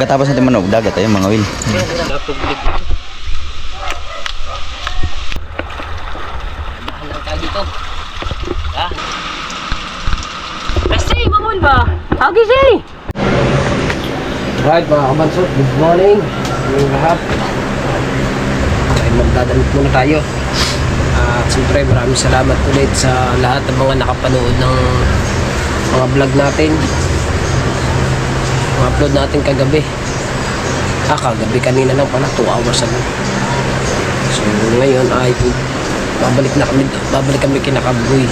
Pagkatapos natin manog, dagat ayun mga Will. Dahan tayo dito. Beste, mamul ba? Hagi say! Right mga kabansot, good morning. Yung lahat. Ay, magdadamit muna tayo. At siyempre maraming salamat ulit sa lahat ng mga nakapanood ng mga vlog natin. Mga upload natin kagabi. Kagabi kanina lang pala, 2 hours ago. So ngayon ay babalik kami kinakabugoy.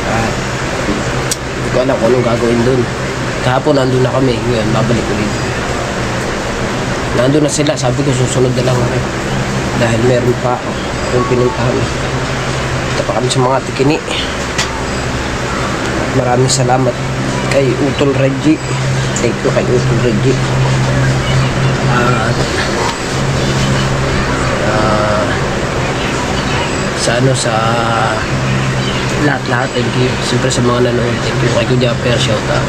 At hindi ko alam kung anong gagawin dun. Kahapon nandun na kami, ngayon babalik ulit. Nandun na sila, sabi ko susunod na lang ako. Dahil meron pa akong pinuntahan. Ito pa kami sa mga tikini. Maraming salamat kay Utol Reggie. Thank you kay Utol Reggie. Sa lahat-lahat, thank you. Siyempre sa mga nanood, thank you. Kay Kuya Per, shout out.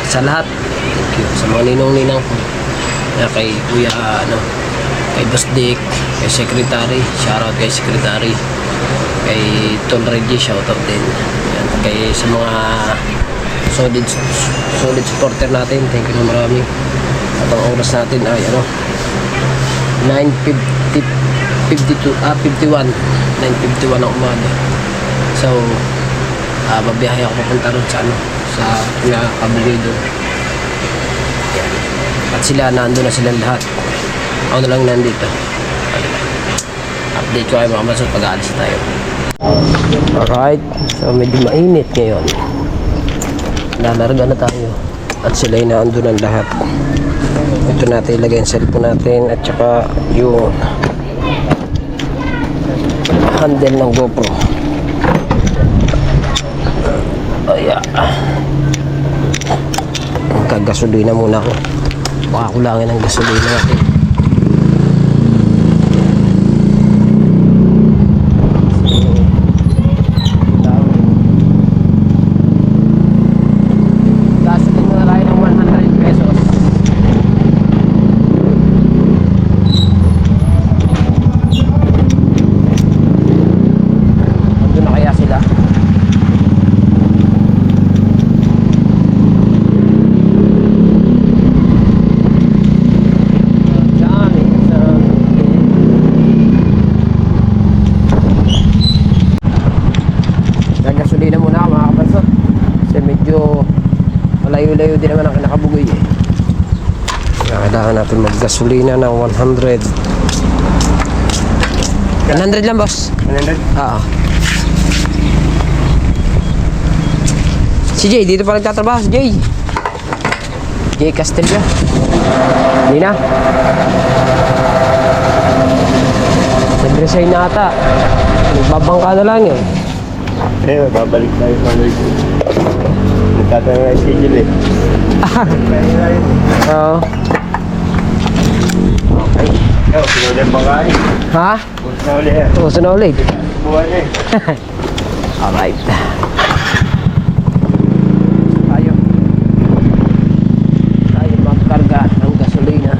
Sa lahat, thank you. Sa mga ninong-ninang ko. Kay Kuya, kay Boss Dick, kay Secretary, shout out kay Secretary. Kay Tol Reggie, shout out din. Yan. Kay sa mga solid supporter natin, thank you na marami. At ang oras natin ay 9:51 ng umaga. So babiyahe ako papunta ron sa Kabugoy doon. At sila nandun na silang lahat. Ako na lang nandito. Update ko kayo mga masot pag-aalis tayo. Alright, so medyo mainit ngayon. Lalarga na tayo. At sila ay nandun ang lahat. Ito natin ilagay yung cellphone natin at saka yung handle ng GoPro. Magkagasolina muna ako. Baka kulangin ang gasolina natin. Gasolina na tayo ng 100 pesos. Nandun na kaya sila? Gasolina muna ako mga kapansot kasi medyo malayo-layo din naman ang kinakabugoy eh. Kailangan natin maggasolina ng 100 lang boss. 100? Oo. Si Jay, dito pa nagtatrabaho si Jay. Jay Castilla. Hindi na. Nag-resign na ata. Nagbabangka na lang eh. Babalik tayo sa Malaysia. Nagtatanong na schedule eh. Oo. Okay. Sinulit ba kain? Ha? Sinulit eh. Tuso na ulit. Buwan eh. Alright. Tayo magkarga ng gasolina.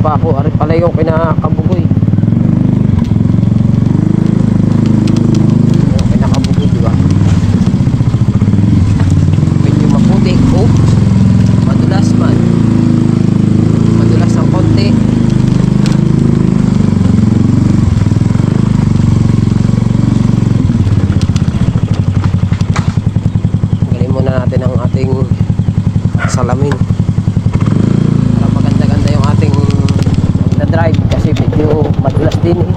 pa ako. Ari pala yung kinakabugoy. Yung kinakabugoy, di ba? Medyo maputi. Oh, madulas man. Madulas ng konti. Galing muna natin ang ating salamin. Para maganda-ganda yung ating na-drive kasi medyo madulas din eh.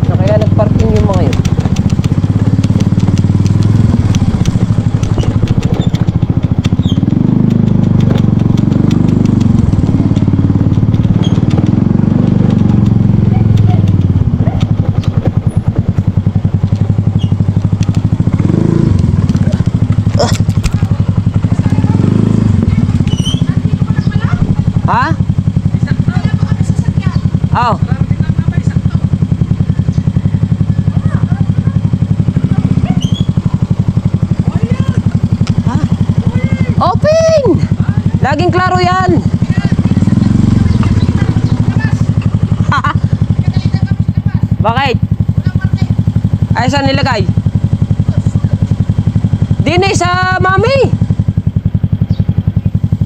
So, kaya nag-parking yung mga yun. Ha? Oh. Ha? Open! Laging klaro yan. Bakit? Ay, saan nilagay? Dini sa mami.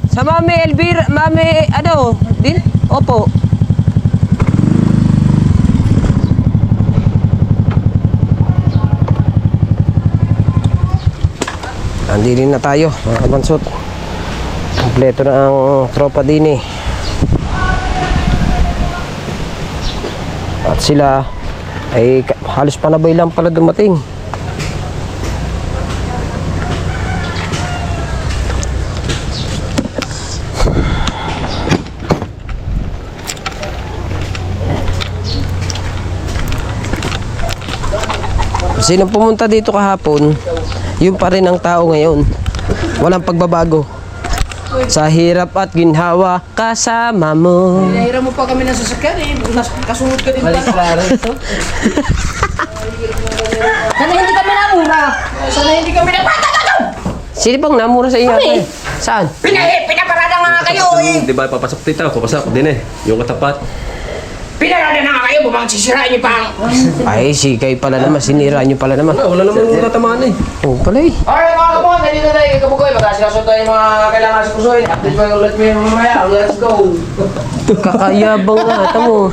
Sa mami Elvira, mami ano? Din? Opo. Andili na tayo, mga kabansot. Kompleto na ang tropa din eh. At sila ay halos panabay lang pala dumating. Sinong pumunta dito kahapon, yun pa rin ang tao ngayon. Walang pagbabago. Sa hirap at ginhawa, kasama mo. Hinahiram mo pa kami ng sasakyan eh. Kasunod ka din pala. Sana hindi kami namura. Sana hindi kami napatataw. Sino bang namura sa inyo? Kami. Saan? Pinaparada nga kayo eh. Di ba papasok dito? Papasok din eh. Yung katapat. Pinarada na nga kayo. Bumang sisirain niyo pa. Ay, si kayo pala naman. Sinira nyo pala naman. Wala naman yung tatamaan eh. Oo pala eh. Alright mga kapon, nandito tayo kay Kabugoy. Magkasikaso tayo yung mga kailangan sa pusoy. Update mo yung ulit mo yung mamaya. Let's go. Kakayabang nga. Tamo.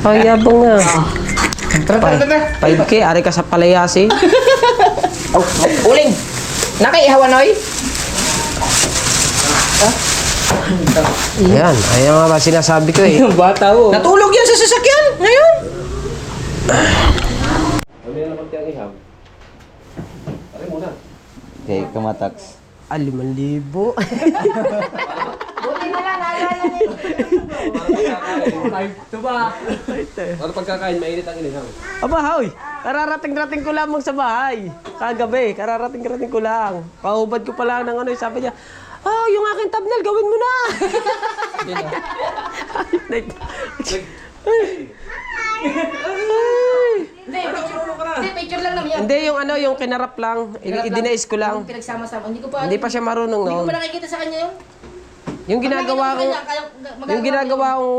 Kakayabang nga. Tara. 5K, ari ka sa palayasi. Uling. Nakaihawan oy. Yan, ayan nga ba sinasabi ko eh. Bata mo. Natulog yan sa sasakyan ngayon. Okay, kamatax. 5,000. Buti na lang, naalala niya. Ito ba? Ano pagkakain, mainit ang inihaw. Aba, hoy! Kararating-rating ko lamang sa bahay. Kagabi, kararating-rating ko lang. Pahubad ko pa lang ng ano, sabi niya, oh, yung aking thumbnail, gawin mo na! Hindi, picture lang naman yan. Hindi, yung ano, yung kinarap lang. Idinais ko lang. Pinagsama-sama. Hindi ko pa Siya marunong Hindi ko noon. pa nakikita sa kanya yun. Yung ginagawa kong, Yung yung ginagawa kong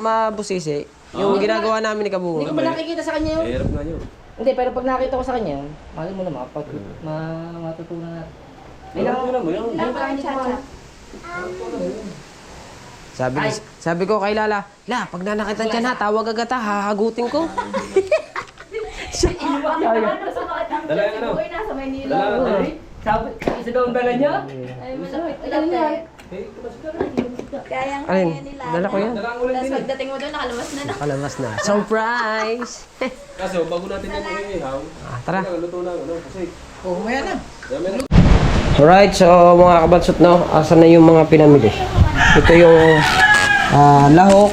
mabusisi, yung ginagawa namin ni Kabungo. Hindi ko pa nakikita sa kanya yun. Hirap nga yun. Hindi, pero pag nakita ko sa kanya, mahal mo na matutunan natin. Ano mo yun? Ano pa hindi ko alam. Sabi ko kay Lala, La, pag nanakitan ka na, tawag agad ha, hahagutin ko. Dala yung ano? Nasa Maynila. Dala. Sabi, isa daw ang dala niya. Ay, malapit lang. Kayang Alin, kaya nila. dala ko yan. Dala ang ulan Tapos din eh. pagdating mo doon, nakalabas na. Kalabas na. Surprise! Kaso, bago natin yung inihaw, Tara. luto na ano, kasi Oo, maya na. Alright, so mga kabansot no, asan na yung mga pinamili? Ito yung lahok.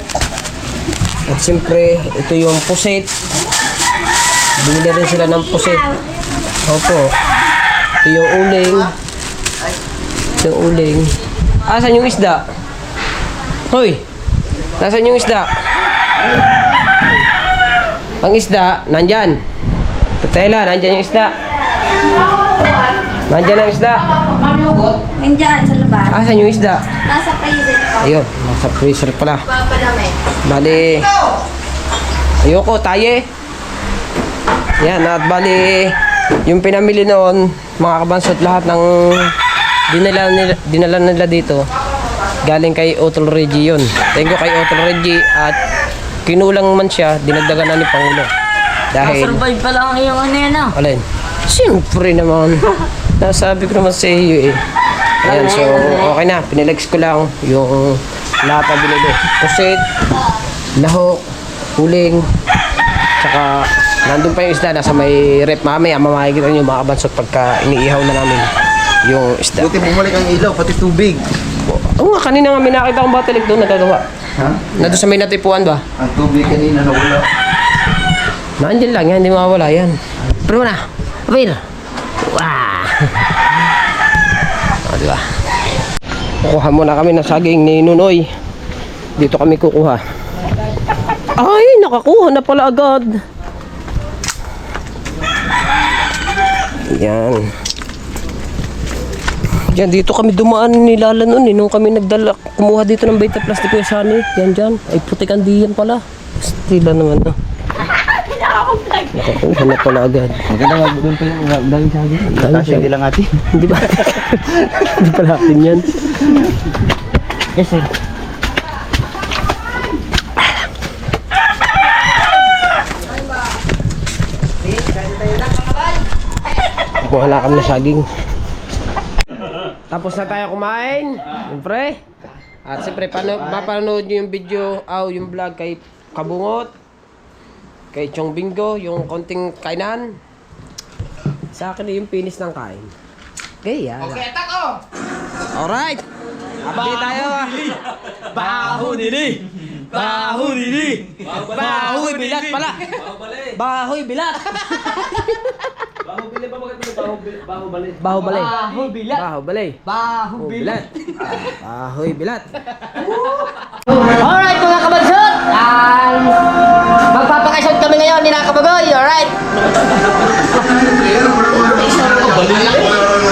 At siyempre, ito yung pusit. Bumili rin sila ng pusit. Opo. Ito yung uling. Ito yung uling. Asan yung isda? Hoy! Nasaan yung isda? Ang isda, nandyan. Tutela, nandyan yung isda. Nandiyan ang isda. Nandiyan sa labas. Asan yung isda? Nasa freezer pa. Ayun, nasa freezer pala. Papadami. Bali, ayoko, taye. Yan, at bali, yung pinamili noon, mga kabansot, lahat ng dinala nila dito, galing kay Otol Reggie yun. Thank you kay Otol Reggie at kinulang man siya, dinagdagan na ni Pangulo. Dahil, Survive pa lang yung ano yan ah. alin, siyempre naman, nasabi ko naman sa iyo eh. Ayan, so okay na, pinilex ko lang yung lahat na binili. Pusit, lahok, huling, tsaka nandun pa yung isda, nasa may rep. Mamaya makikita nyo mga kabansot pagka iniihaw na namin yung isda. Buti bumalik ang ilaw, pati tubig. Oo nga, kanina nga may nakita akong batilig doon nagagawa. Ha? Nandun sa may natipuan ba? Ang tubig kanina nawala. Nandiyan lang yan, hindi mawawala yan. Pero mo na, Abel. Wah! O, diba? Kukuha muna kami ng saging ni Nunoy. Dito kami kukuha. Ay, nakakuha na pala agad. Yan. Yan, dito kami dumaan nilala noon nung kami nagdala, kumuha dito ng Vita Plus ni Kuya Sunny. Yan dyan. Ay, putik ang diyan pala. Stila naman na. Nakakuha na pala agad. Maganda doon pa yung daming saging. Kasi hindi lang ati. Hindi ba? Hindi pala atin yan. Yes, sir. Kuha lang kami na saging. Tapos na tayo kumain. Siyempre. At siyempre, mapanood nyo yung video, yung vlog kay Kabungot, kay Chong Bingo, yung konting kainan. Sa akin yung finish ng kain. Okay, yan. Okay, tako! Alright. Update tayo. Baho nili. Baho nili. Bahoy bilat pala. Bahoy bilat. Bahubili ba bakit bahubali? Bahubali. Baho bilat. Bahubali. Baho Bilat. Bahoy bilat. Alright mga kabansot! Magpapakasyon kami ngayon ni Nakabagoy, alright?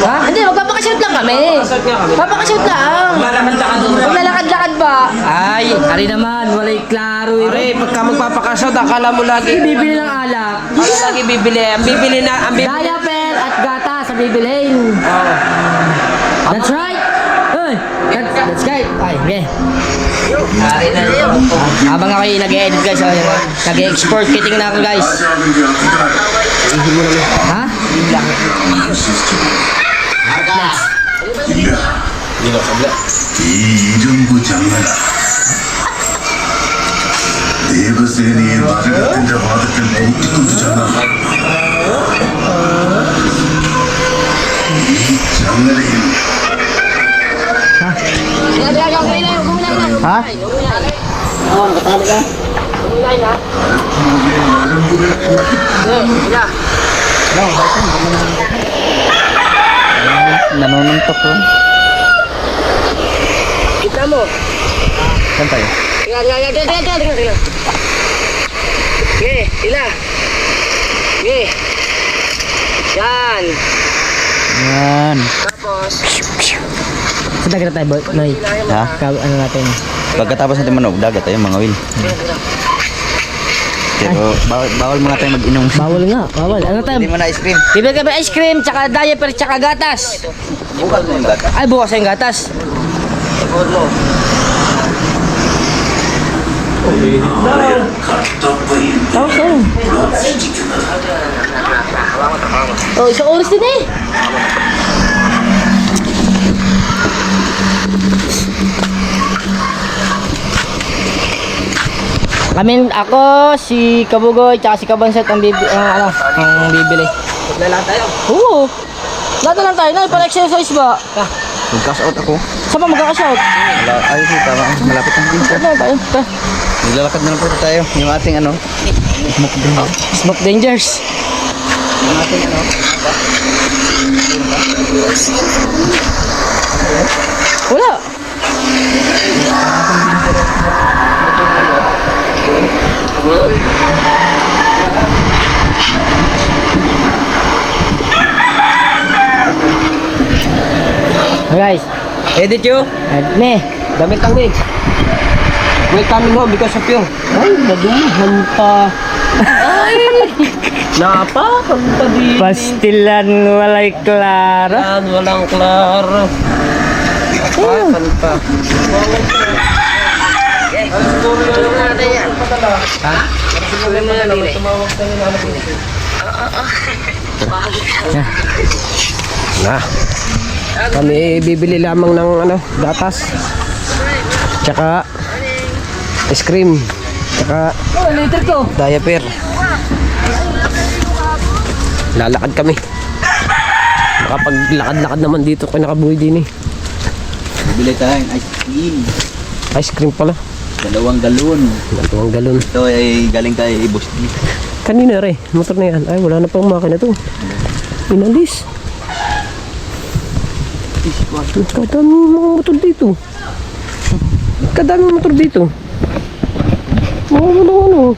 Ha? Hindi, magpapakasyon lang kami. Magpapakasyon lang. Maglalakad-lakad ba? Ay, hari naman, walay klaro eh. Pare, pagka magpapakasod, akala mo lagi. Bibili ng alak. Akala lagi bibili. Ang bibili na, ang bibili. Diaper at gata sa bibilhin. That's right. Hey, that's right. Ay, okay. Habang ako yung nag-edit guys, nag-export kiting na ako guys. Ha? 이름부 장나라 대거세니 맞아 같은 자 받았던 무트도 장나 이 장나라 Ha? Nanununtok ko. Kita mo. Saan tayo? Tingnan. Okay, ila. Okay. Yan. Yan. Tapos, Sa dagat tayo, boy. Nay, Ha? ano natin? Pagkatapos natin manog, dagat tayo mga will. Pero bawal muna tayo mag-inom. Bawal nga, bawal. Ano tayo? Hindi mo na ice cream. Bibili kami ice cream, tsaka diaper, tsaka gatas. Bukas mo yung dagat. Ay, bukas yung gatas. Tapos yun. Oh, isang oras din eh. Ako, si Kabugoy, tsaka si Kabansat ang bibili. lahat tayo. Oo. Lahat na lang tayo na, para exercise ba? Mag-cash out ako. Saan pa magkakashout? Ayos eh, tama. Malapit ang ginsa. Ano tayo? Naglalakad na lang po tayo. Yung ating ano. Smoke Dangers. Yung ating ano. Wala. guys. Edit you. Ne. Damit lang ni. We're coming home because of you. Ay, naduhan pa. Ay! Napa? Kanta din. Pastilan walay klaro. Yan, walang klaro. Pasan pa. Na. Kami bibili lamang ng ano, gatas. Tsaka ice cream. Tsaka diaper. Lalakad kami. Makapaglakad-lakad naman dito kay nakabuhay din eh. Bili tayong ice cream. Ice cream pala. 2 galon. 2 galon. Ito ay galing kay Boss D. Kanina rin, motor na yan. Ay, wala na pang makina to. Inalis. Kadami mga motor dito. Kadami motor dito. Ano.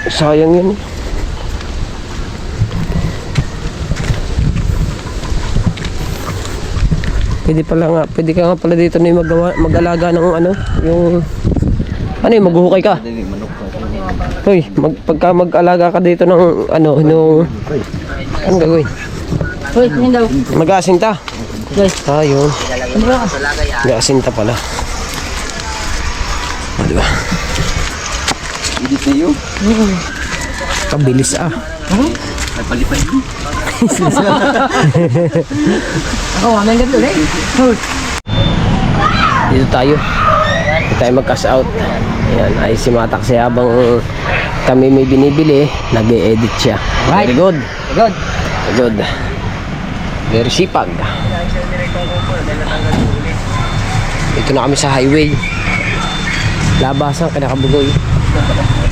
Sayang yan. Pwede ka nga pala dito na mag-alaga ng ano, yung ano yung maghuhukay ka. Hoy, pagka mag-alaga ka dito ng ano, anong gagawin? Hoy, yun daw. Mag-aasinta. Yun. Mag-aasinta pala. Diba? Edit na yun. Kabilis ah. Ay palipad yun. Ako, amin ka tuloy. Dito tayo. Dito tayo mag-cash out. Ayan, ay si Mataksi habang kami may binibili, nag-e-edit siya. Very good. Good. Very good. Very sipag. Dito na kami sa highway. Labasan, Kinakabugoy.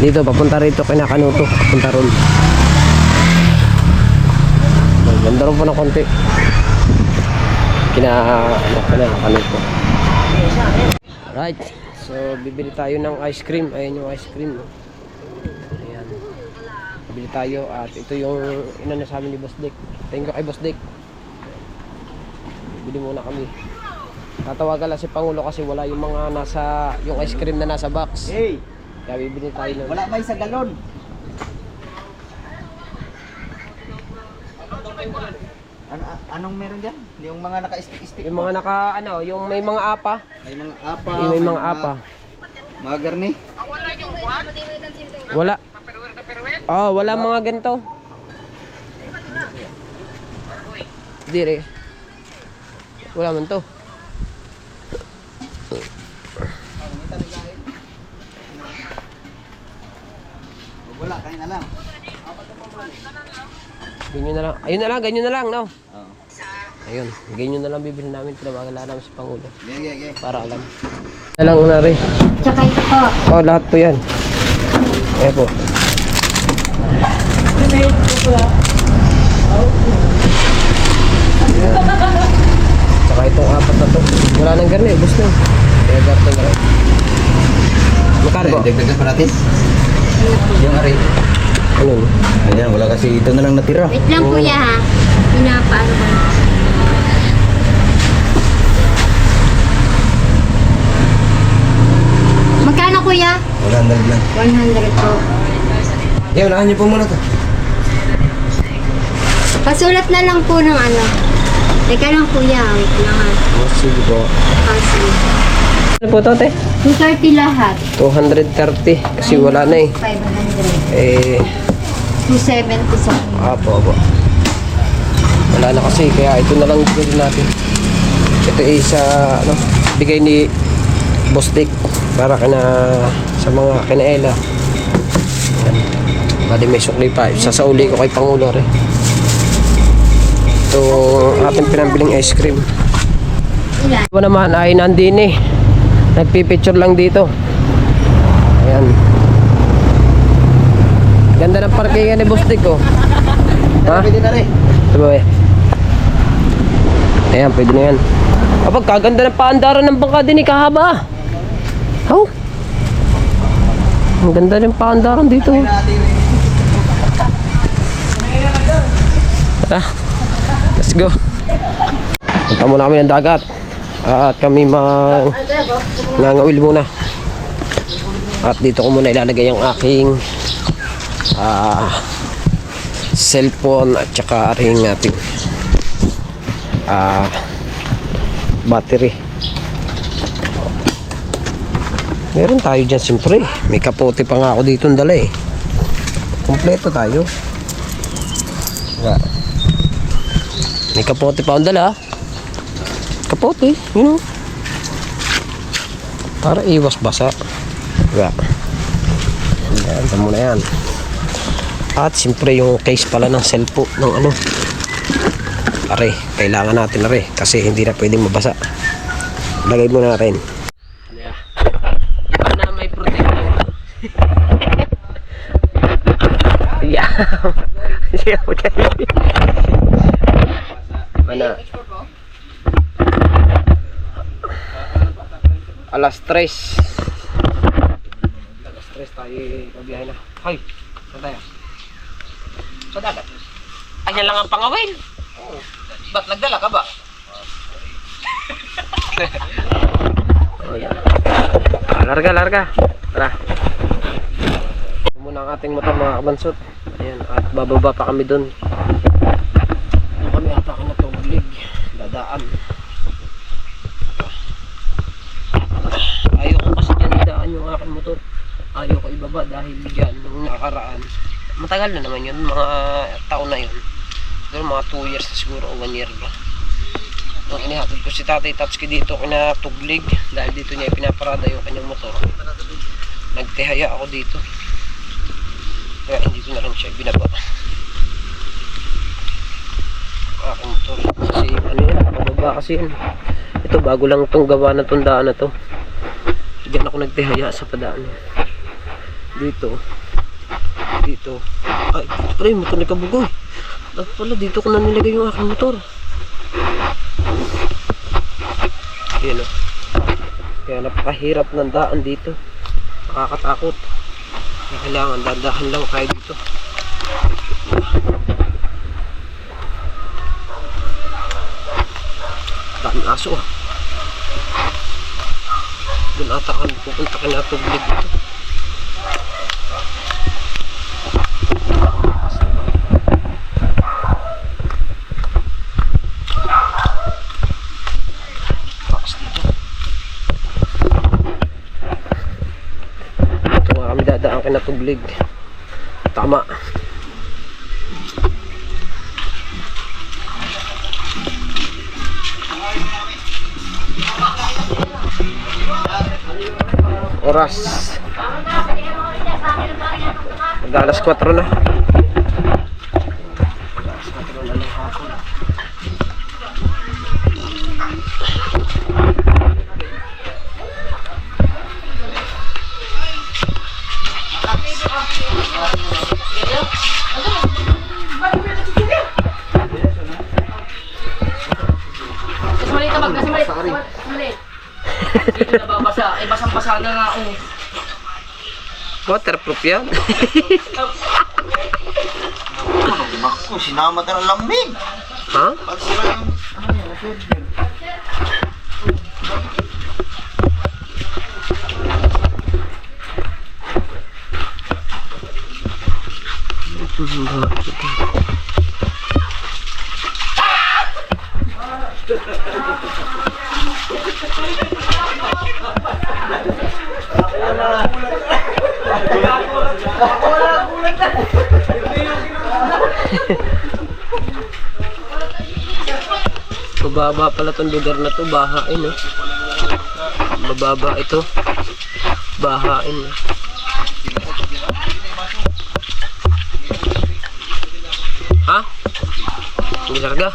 Dito, papunta rito, Kinakanuto. Papunta ron. Ganda rin po ng konti. Kinakanuto. Right. So, bibili tayo ng ice cream. Ayan yung ice cream. Ayan. Bibili tayo at ito yung inano sa amin ni Boss Dick. Thank you kay Boss Dick. Bibili muna kami. Tatawagan lang si Pangulo kasi wala yung mga nasa, yung ice cream na nasa box. Hey! Kaya bibili tayo ng... Wala may sa galon. Anong meron dyan? Yung mga naka-stick-stick. Yung mga yung may mga apa. May mga apa. Yung may mga apa. Mga garni. Wala. Oh, wala mga ganito. Dire. Wala man to. Wala, kain na lang. Ganyan na lang. Ayun na lang, ganyan na lang, no? Oo. Ayun, ganyan na lang bibili namin. Tinawagan lang namin si Pangulo. Okay. Para alam. Na lang una rin. Tsaka ito po. Oh, lahat po yan. Ayan po. Tsaka itong apat na to. Wala nang garni, ubos na. Kaya garni na rin. Magkano po? Dagdagan pa natin. Yung ari. Ano? Ayan, wala kasi ito na lang natira. Wait lang kuya ha. Pinapaano ko. Magkano kuya? 100 lang. 100 po. Eh, unahan niyo po muna to. Pasulat na lang po ng ano. Teka lang kuya, wait lang ha. Oh, sige po. Kasi. Ano po to, te? 230 lahat. 230. Kasi wala na eh. 500. Eh, 270 sa kuya. apo. Wala na kasi, kaya ito na lang bili natin. Ito ay sa, bigay ni Boss Dick para sa mga kinaela. Bali may sukli pa. Sasauli ko kay Pangulo rin. Ito ating pinambiling ice cream. Ilan? Ito naman ay nandini. Nagpipicture lang dito. Ayan. Ganda ng parkingan ni Boss Dick, oh. Ha? Pwede na rin. Ito ba eh? Ayan, pwede na yan. Kapag kaganda ng paandaran ng bangka din, kahaba. Oh. Ang ganda ng paandaran dito. Ah, let's go. Punta muna kami ng dagat. At kami ngangawil muna. At dito ko muna ilalagay ang aking cellphone at saka aring ating battery. Meron tayo dyan siyempre. May kapote pa nga ako dito ang dala eh. Kompleto tayo. May kapote pa ang dala. Kapote, you know. Para iwas basa. Yan, tamo na yan. At siyempre yung case pala ng cellphone ng ano. Are, kailangan natin are kasi hindi na pwedeng mabasa. Lagay muna natin. Para may protection. Yeah. Mana? Alas 3 tayo pabiyahe na. Hoy, saan tayo? Sa dagat. Ayan lang ang pangawin. Ba't nagdala ka ba? Oh, yan. Larga. Tara. Ito muna ang ating motor mga kabansot. Ayan, at bababa pa kami dun. Ito kami ata ka na tubig. Dadaan. Ayaw ko kasi dyan idaan yung aking motor. Ayaw ko ibaba dahil dyan nung nakaraan. Matagal na naman yun, mga taon na yun. Pero mga 2 years na siguro o 1 year ba. Nung inihatid ko si Tatay Tatsuki dito kinatuglig dahil dito niya pinaparada yung kanyang motor. Nagtihaya ako dito. Kaya hindi ko na lang siya binaba. Aking motor. Kasi ano yan, pababa kasi yan. Ito bago lang itong gawa na itong daan na to. Diyan ako nagtihaya sa padaan. Dito. Ay, pre, motor na kabugoy. Dapat pala dito ko na nilagay yung aking motor. Yan o. Kaya napakahirap ng daan dito. Nakakatakot. Kailangan dandahan lang tayo dito. Daming aso ah. Doon ata ka pupunta ka na tubig dito. Dadaan ka na tubig. Tama. Oras. Mag-alas 4 na. Nababasa, basang-basa na nga ako. Waterproof yan. Ako, sinama ka ng lamig. Ha? Mababa pala tong lugar na to, bahain eh. Mababa ito. Bahain eh. Ha? Hindi larga.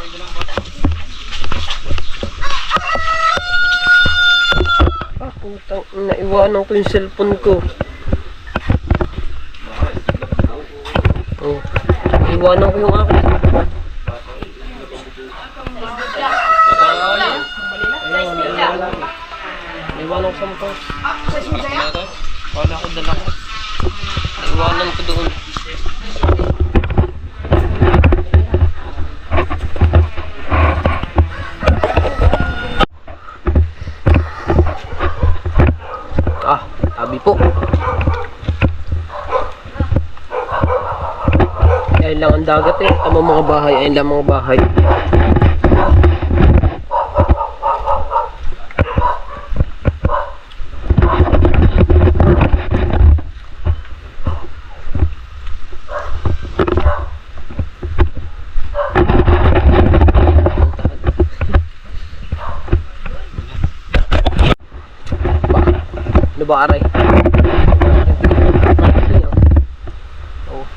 Putang, naiwanan ko yung cellphone ko. Oh, naiwanan ko yung akin. Naiwanan ko sa motor. Wala ko dala ko. Naiwanan ko doon. Ayun lang ang dagat eh. Tama mga bahay. Ayun lang mga bahay. Ano ba aray? Oh.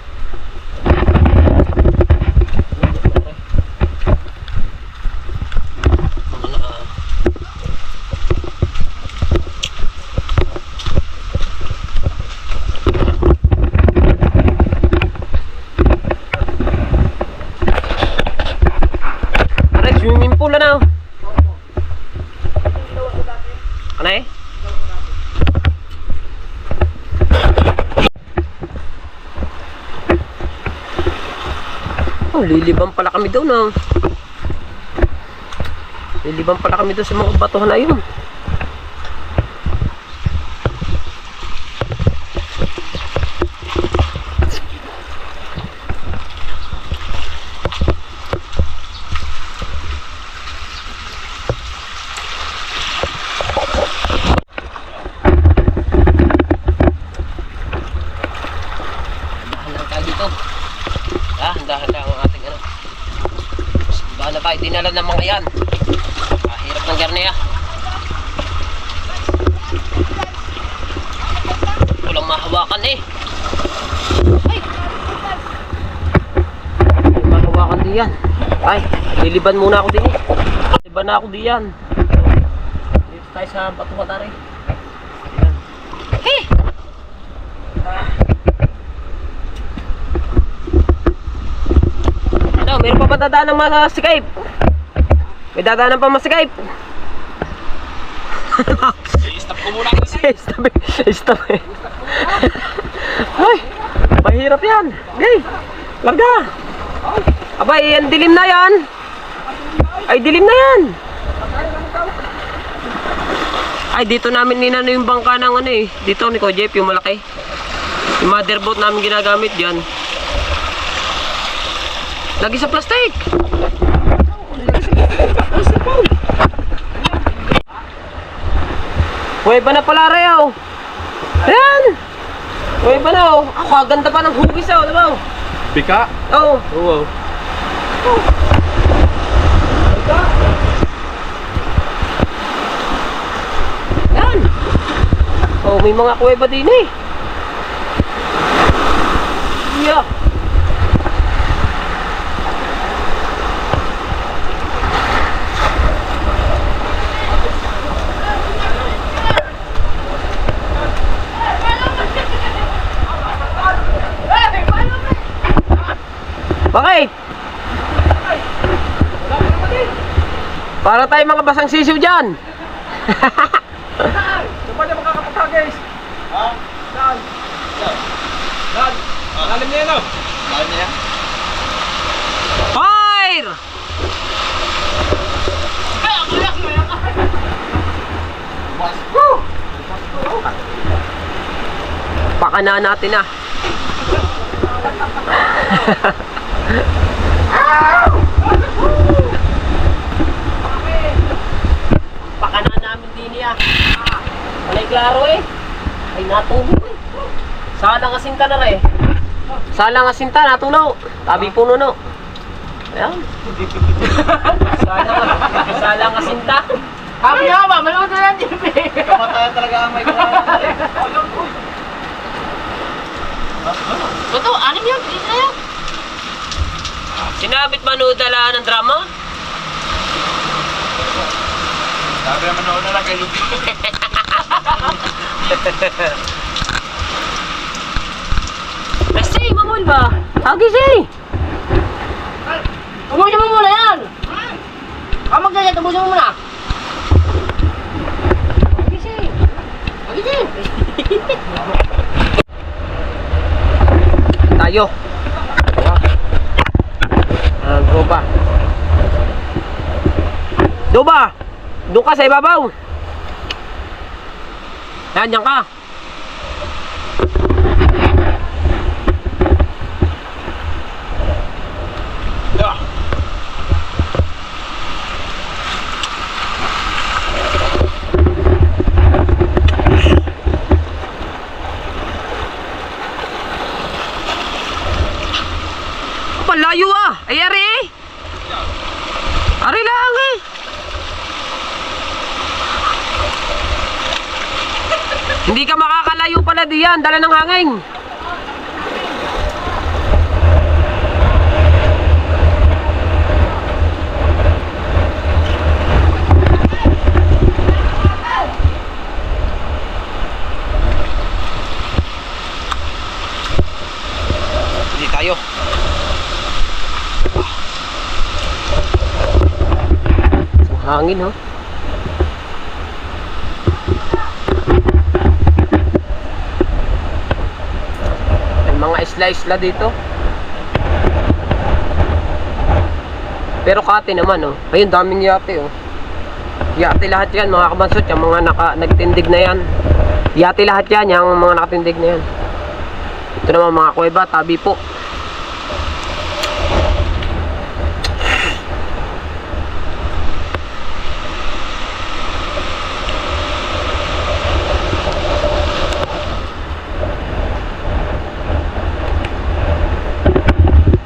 Aray, swimming pool na. Ano eh? Oh, lilibang pala kami doon ah. Lilibang pala kami doon sa mga batuhan na yun. Dinala ng mga yan. Hirap ng garne ah. Walang mahawakan eh. Ay! Mahawakan din yan. Ay, liliban muna ako din eh. Liliban na ako din yan. Dito tayo sa batuhan na rin. Hey! Ano, meron pa ba dadaan ng mga Skype? May dadaanan pa masigayp. I-stop ko muna kasi. Stop eh. Ay, mahirap yan. Okay, larga. Abay, yan dilim na yan. Ay, dilim na yan. Ay, dito namin ninano yung bangka ng ano eh. Dito ni Ko Jeff, yung malaki. Yung motherboat namin ginagamit dyan. Lagi sa plastic. Huweba na pala Reo. Ayan. Huweba na oh. Ako kaganda pa ng hugis oh. Diba? Pika? Oo. Oo. Pika. Ayan. Oh, may mga kuweba din eh. Yeah. Bakit? Para tayo mga basang sisiw dyan. Saan ba niya makakapunta guys? Ha? Saan? Saan? Lalim niya yan oh. Lalim niya yan? Fire! Pakana natin ah. Pakana namin din niya. Walay klaro eh. Ay natulog eh. Salang asinta na rin. Salang asinta natulog. Tabi puno no. Ayan. Salang asinta. Happy haba, manood na lang TV. Kamatayan talaga ang may kumakain. Totoo, anim yun, isa yun. Sinabit manood na lang ng drama? Sabi naman noon na lang kay Lupi. Basta mangol ba? Hagi siya eh. Ubusin mo muna yan. Ang magdadyan, ubusin mo muna. Agising. Agising. Tayo. Doba. Doba! Doon ka sa ibabaw. Yan, yan ka. layo ah. Ay, ari eh. Ari lang eh. Hindi ka makakalayo pala diyan. Dala ng hangin. Hindi tayo. Hangin ho. May mga isla-isla dito. Pero kate naman oh. Ayun, daming yate oh. Yate lahat yan mga kabansot. Yung mga nagtindig na yan. Yate lahat yan. Yung mga nakatindig na yan. Ito naman mga kuweba. Tabi po.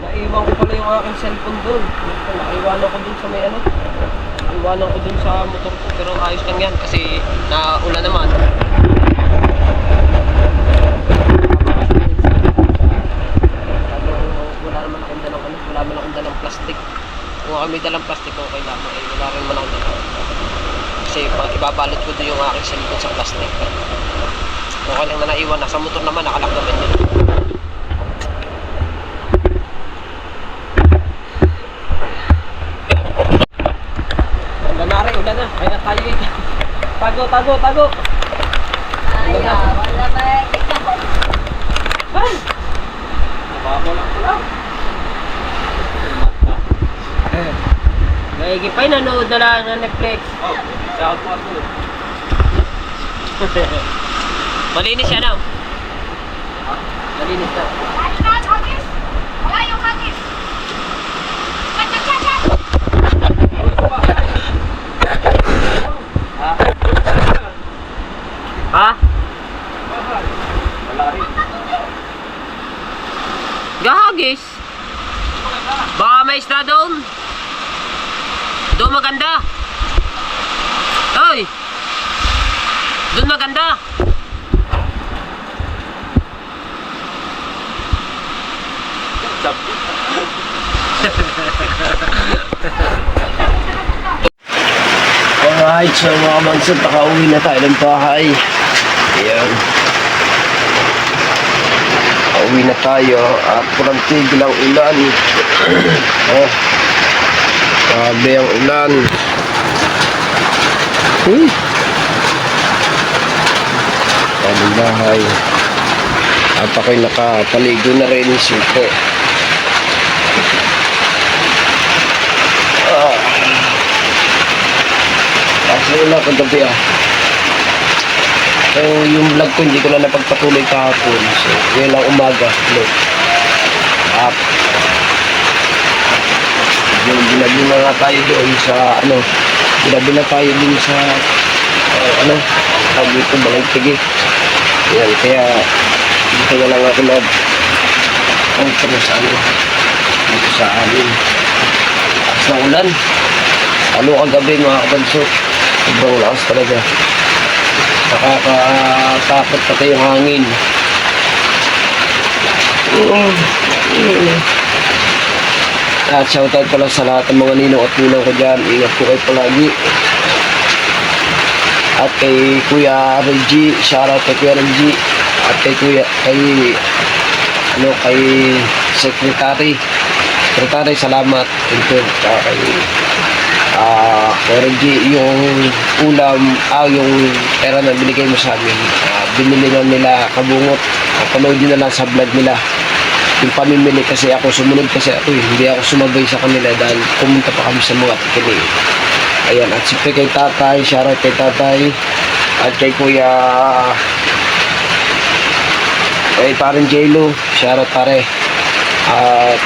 Naiwan ko pala yung aking cellphone doon. Naiwanan ko dun sa may ano. Naiwanan ko dun sa motor ko. Pero ayos lang yan kasi naulan naman. Wala naman akong dalang ano. Wala naman akong dalang plastic. Kung kami dalang plastic okay lang. Eh, wala rin naman akong dalang. Kasi ibabalot ko doon yung aking cellphone sa plastic. Okay lang na naiwan. Nasa motor naman nakalak naman yun. Ulan na, kaya tayo eh. Tago. Ayaw, wala ba? Ay! Nababaw lang ko lang. Naigipay, nanood na lang ng Netflix. Oh, shout out po. Malinis yan ah. Malinis na. Wala yung hagis. Ha? Gahagis? Baka may isda doon. Doon maganda. Hoy! Doon maganda. Alright, so mga kabansot, nakauwi na tayo ng bahay. Ayan. Nakauwi na tayo at walang tigil ang ulan. Oh. Grabe ang ulan. Ang bahay. At ako'y nakapaligo na rin. Siyempre. Kasi wala kagabi ah. So yung vlog ko hindi ko na napagpatuloy kahapon. So ngayon lang umaga. Look. Up. Yung binabi na nga tayo doon sa ano. Binabi na tayo din sa ano. Sabi ko balay tigit. Yan kaya dito na lang ako nag sa ano. Dito sa amin. Sa ulan. Ano kagabi mga kabansot. Sobrang lakas talaga. Nakakatakot pati yung hangin. At shoutout pala sa lahat ng mga ninong at ninong ko dyan. Ingat po kayo palagi. At kay Kuya Reggie, shoutout kay Kuya Reggie. At kay Secretary. Secretary, salamat. Thank you. Reggie, yung ulam, yung pera na binigay mo sa amin, binili na nila kabungot. Panood nyo na lang sa vlog nila yung pamimili kasi ako sumunod kasi ako hindi ako sumabay sa kanila dahil pumunta pa kami sa mga tikinig. Ayan, at siyempre kay tatay, shoutout kay tatay at kay kuya kay parang J-Lo, shoutout pare at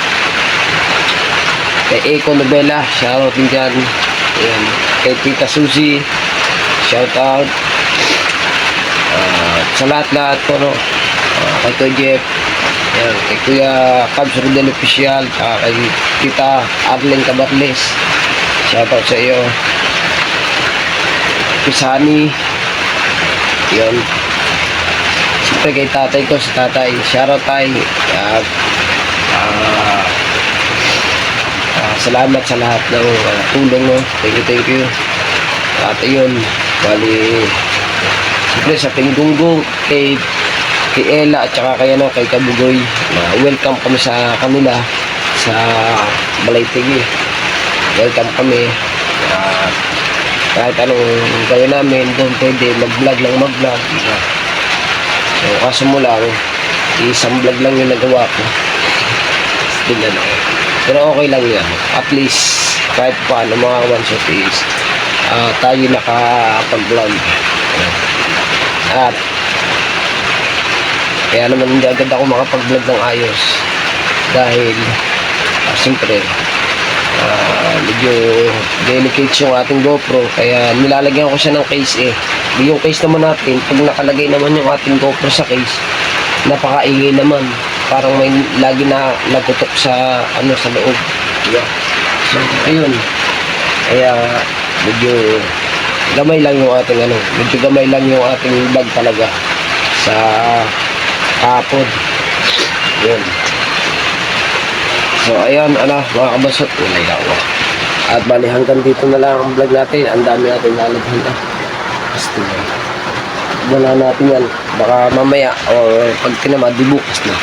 kay Eko Novela, shoutout din dyan. Ayan. Kay Tita Susie, shoutout sa lahat-lahat po no? Kay Kuya Jeff Ayan, kay Kuya Cabs Rodel Official, kay Tita Arlene Cabarles. Shoutout sa iyo. Pisani. Yun. Siyempre kay tatay ko, si tatay. Shoutout tayo. Salamat sa lahat ng tulong mo. Thank you. At yun, bali, siyempre sa Pinggunggo, kay Ella at saka kay Kabugoy, welcome kami sa kanila sa Balaytigi. Welcome kami. Kahit anong gawin namin, doon pwede mag-vlog lang mag-vlog. So, kaso mo lang, isang vlog lang yung nagawa ko. Still ano. Pero okay lang yan. At least, kahit paano mga one shot is, tayo nakapag-vlog. At, kaya naman hindi agad ako makapag-vlog ng ayos. Dahil, siyempre, medyo delicate yung ating GoPro. Kaya nilalagyan ko siya ng case eh. Yung case naman natin, pag nakalagay naman yung ating GoPro sa case, napakaingay naman. Parang may lagi na nagutok sa sa loob. Yeah. So, ayun. Kaya medyo gamay lang yung ating bag talaga sa kapod. Yun. So, ayan, mga kabasot, walay ako. At bali, hanggang dito na lang ang vlog natin. Ang dami natin lalagyan na. Basta wala natin yan. Baka mamaya, o pag tinamad, di bukas na.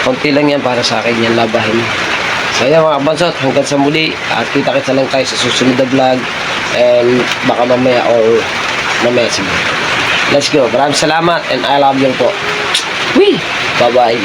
Konti lang yan para sa akin yan, labahin. So, ayan mga kabasot, hanggang sa muli. At kita-kita lang tayo sa susunod na vlog. And baka mamaya, or mamaya siguro. Let's go. Maraming salamat and I love you po. Wee! Bye-bye.